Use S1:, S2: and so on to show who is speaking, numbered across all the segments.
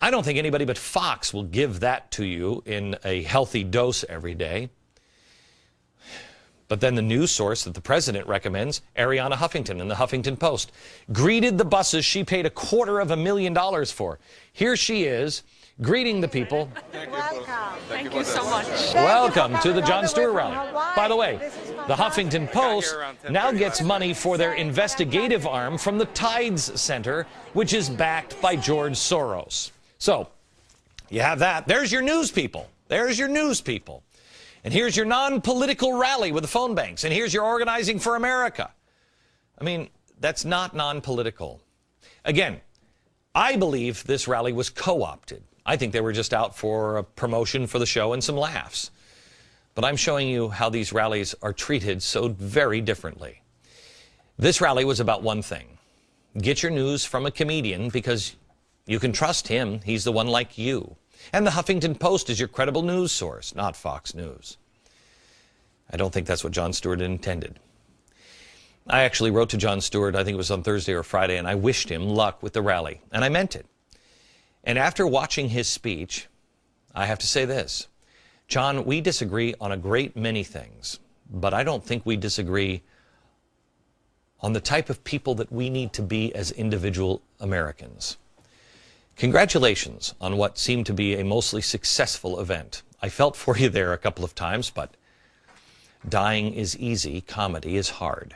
S1: I don't think anybody but Fox will give that to you in a healthy dose every day. But then the news source that the president recommends, Arianna Huffington in the Huffington Post, greeted the buses she paid $250,000 for. Here she is, greeting the people.
S2: Welcome. Thank you so much.
S1: Welcome to the Jon Stewart rally. By the way, the Huffington Post now gets money for their investigative arm from the Tides Center, which is backed by George Soros. So, you have that. There's your news people. There's your news people. And here's your non-political rally with the phone banks. And here's your Organizing for America. I mean, that's not non-political. Again, I believe this rally was co-opted. I think they were just out for a promotion for the show and some laughs. But I'm showing you how these rallies are treated so very differently. This rally was about one thing. Get your news from a comedian because you can trust him. He's the one like you. And the Huffington Post is your credible news source, not Fox News. I don't think that's what Jon Stewart intended. I actually wrote to Jon Stewart, I think it was on Thursday or Friday, and I wished him luck with the rally. And I meant it. And after watching his speech, I have to say this. John, we disagree on a great many things, but I don't think we disagree on the type of people that we need to be as individual Americans. Congratulations on what seemed to be a mostly successful event. I felt for you there a couple of times, but dying is easy, comedy is hard.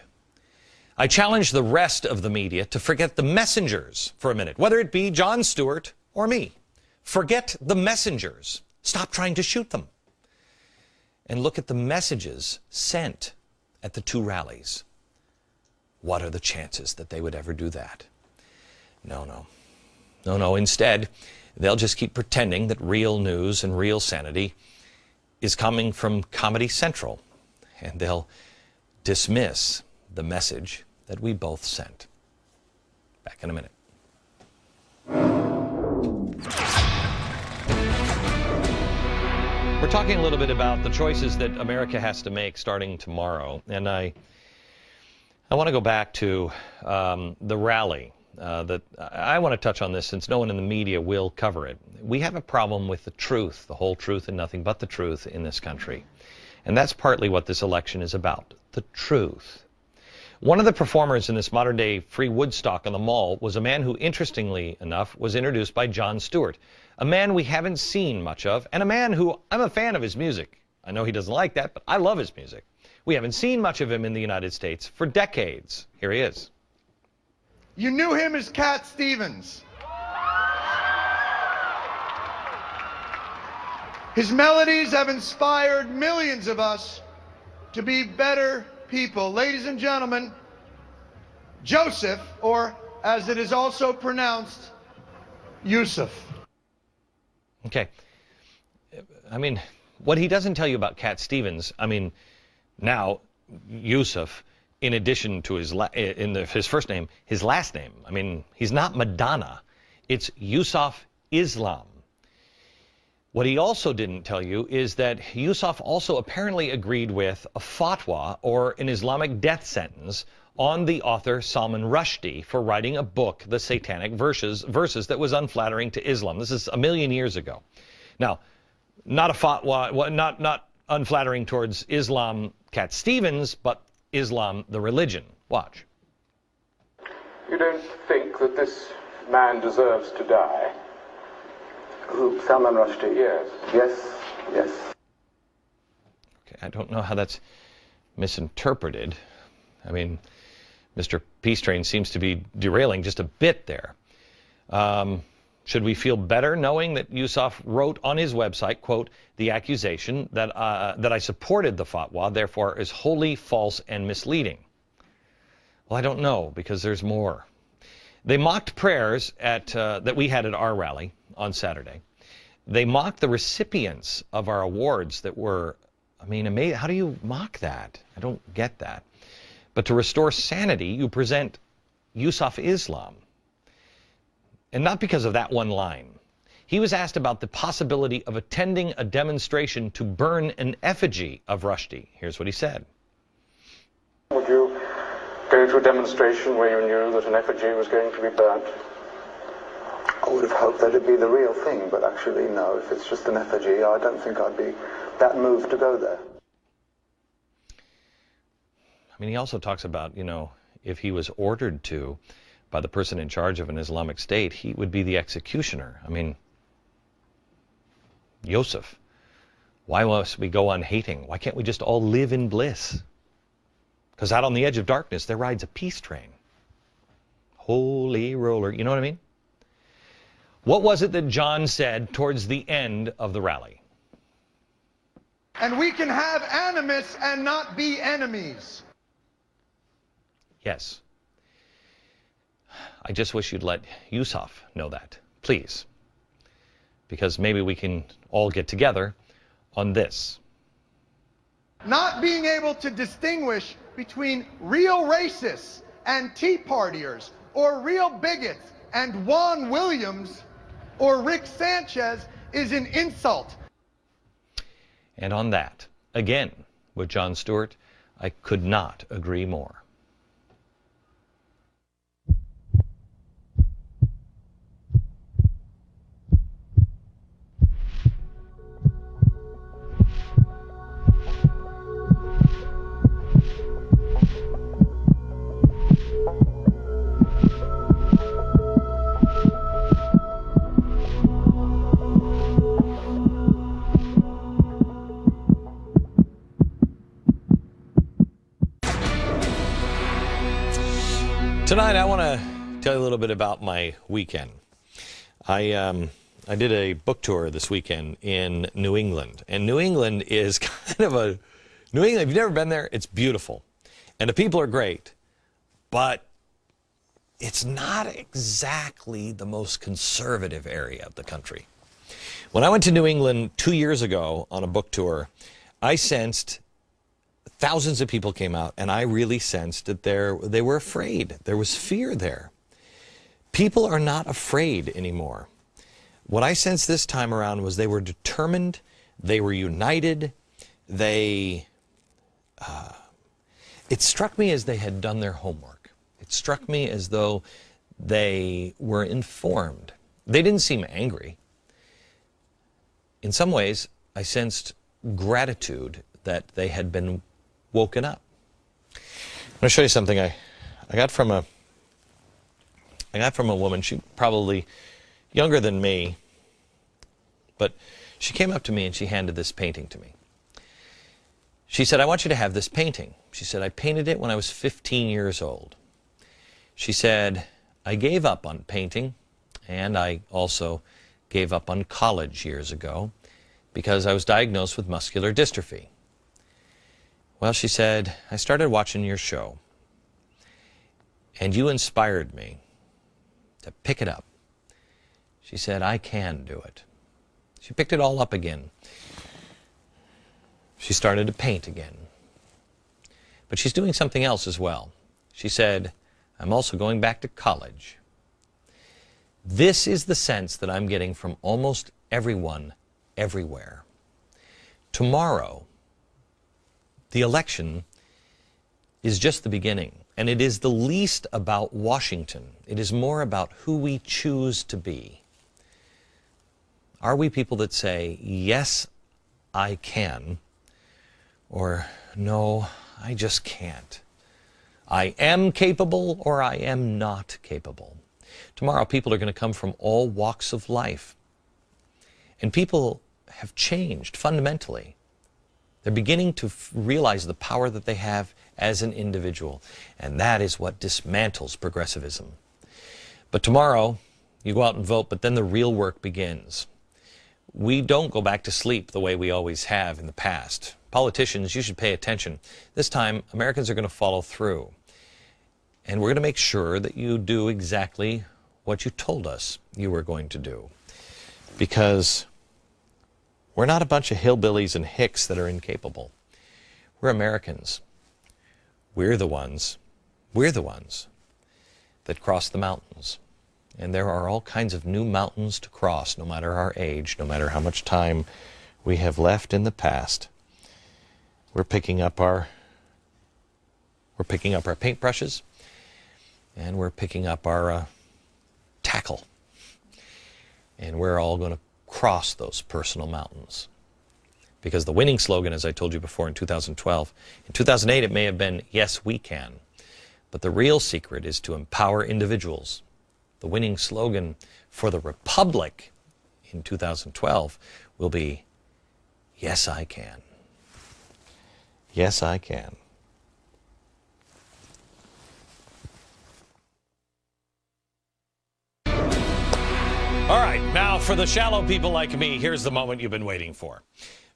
S1: I challenge the rest of the media to forget the messengers for a minute, whether it be Jon Stewart or me. Forget the messengers. Stop trying to shoot them. And look at the messages sent at the two rallies. What are the chances that they would ever do that? No. Instead, they'll just keep pretending that real news and real sanity is coming from Comedy Central. And they'll dismiss the message that we both sent. Back in a minute. We're talking a little bit about the choices that America has to make starting tomorrow. And I want to go back to the rally. That I want to touch on this since no one in the media will cover it. We have a problem with the truth, the whole truth and nothing but the truth in this country. And that's partly what this election is about, the truth. One of the performers in this modern-day free Woodstock on the Mall was a man who, interestingly enough, was introduced by Jon Stewart, a man we haven't seen much of, and a man who I'm a fan of his music. I know he doesn't like that, but I love his music. We haven't seen much of him in the United States for decades. Here he is.
S3: You knew him as Cat Stevens. His melodies have inspired millions of us to be better people. Ladies and gentlemen, Joseph, or as it is also pronounced, Yusuf.
S1: Okay. I mean, what he doesn't tell you about Cat Stevens, I mean, now, Yusuf, in addition to his first name, his last name. I mean, he's not Madonna. It's Yusuf Islam. What he also didn't tell you is that Yusuf also apparently agreed with a fatwa, or an Islamic death sentence, on the author Salman Rushdie for writing a book, The Satanic Verses, that was unflattering to Islam. This is 1,000,000 years ago. Now, not a fatwa, not unflattering towards Islam, Cat Stevens, but Islam, the religion. Watch.
S4: You don't think that this man deserves to die? Who? Salman Rushdie? Yes. Yes.
S1: Okay, I don't know how that's misinterpreted. I mean, Mr. Peace Train seems to be derailing just a bit there. Should we feel better knowing that Yusuf wrote on his website, quote, the accusation that I supported the fatwa, therefore is wholly false and misleading? Well, I don't know, because there's more. They mocked prayers that we had at our rally on Saturday. They mocked the recipients of our awards that were, I mean, amazing. How do you mock that? I don't get that. But to restore sanity, you present Yusuf Islam. And not because of that one line. He was asked about the possibility of attending a demonstration to burn an effigy of Rushdie. Here's what he said.
S4: Would you go to a demonstration where you knew that an effigy was going to be burnt? would have hoped that it'd be the real thing, but actually, no, if it's just an effigy, I don't think I'd be that moved to go there.
S1: I mean, he also talks about, you know, if he was ordered to by the person in charge of an Islamic State, he would be the executioner. I mean, Yosef, why must we go on hating? Why can't we just all live in bliss? Because out on the edge of darkness, there rides a peace train. Holy roller, you know what I mean? What was it that John said towards the end of the rally?
S3: And we can have animus and not be enemies.
S1: Yes. I just wish you'd let Yusuf know that, please. Because maybe we can all get together on this.
S3: Not being able to distinguish between real racists and Tea Partiers, or real bigots and Juan Williams or Rick Sanchez is an insult.
S1: And on that, again, with Jon Stewart, I could not agree more. Tonight, I want to tell you a little bit about my weekend. I did a book tour this weekend in New England, and New England is kind of a New England. If you've never been there, it's beautiful, and the people are great, but it's not exactly the most conservative area of the country. When I went to New England 2 years ago on a book tour, I sensed thousands of people came out, and I really sensed that they were afraid. There was fear there. People are not afraid anymore. What I sensed this time around was they were determined, they were united, it struck me as they had done their homework. It struck me as though they were informed. They didn't seem angry. In some ways, I sensed gratitude that they had been woken up. I'm going to show you something I got from a woman. She probably younger than me, but she came up to me and she handed this painting to me. She said, "I want you to have this painting." She said, "I painted it when I was 15 years old." She said, "I gave up on painting, and I also gave up on college years ago because I was diagnosed with muscular dystrophy. Well," she said, "I started watching your show, and you inspired me to pick it up." She said, "I can do it." She picked it all up again. She started to paint again. But she's doing something else as well. She said, "I'm also going back to college." This is the sense that I'm getting from almost everyone, everywhere. Tomorrow, the election is just the beginning, and it is the least about Washington. It is more about who we choose to be. Are we people that say, "Yes, I can," or "No, I just can't"? I am capable, or I am not capable. Tomorrow, people are going to come from all walks of life, and people have changed fundamentally. They're beginning to realize the power that they have as an individual, and that is what dismantles progressivism. But tomorrow, you go out and vote, but then the real work begins. We don't go back to sleep the way we always have in the past. Politicians, you should pay attention. This time, Americans are going to follow through, and we're going to make sure that you do exactly what you told us you were going to do, because we're not a bunch of hillbillies and hicks that are incapable. We're Americans. We're the ones that cross the mountains. And there are all kinds of new mountains to cross, no matter our age, no matter how much time we have left in the past. We're picking up our paintbrushes, and we're picking up our tackle. And we're all going to cross those personal mountains. Because the winning slogan, as I told you before, in 2012, in 2008 it may have been, yes, we can. But the real secret is to empower individuals. The winning slogan for the Republic in 2012 will be, yes, I can. Yes, I can. All right, now for the shallow people like me, here's the moment you've been waiting for.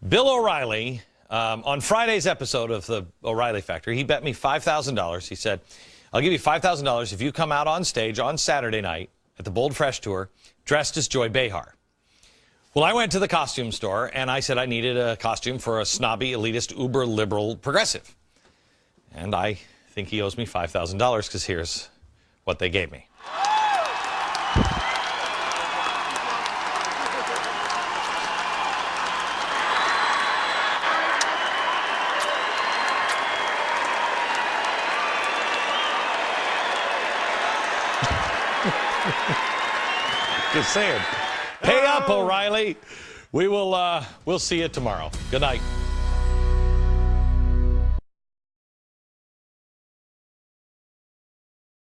S1: Bill O'Reilly, on Friday's episode of the O'Reilly Factor, he bet me $5,000. He said, I'll give you $5,000 if you come out on stage on Saturday night at the Bold Fresh Tour dressed as Joy Behar. Well, I went to the costume store, and I said I needed a costume for a snobby, elitist, uber-liberal progressive. And I think he owes me $5,000 because here's what they gave me. Just saying. Pay up, O'Reilly. We'll see you tomorrow. Good night.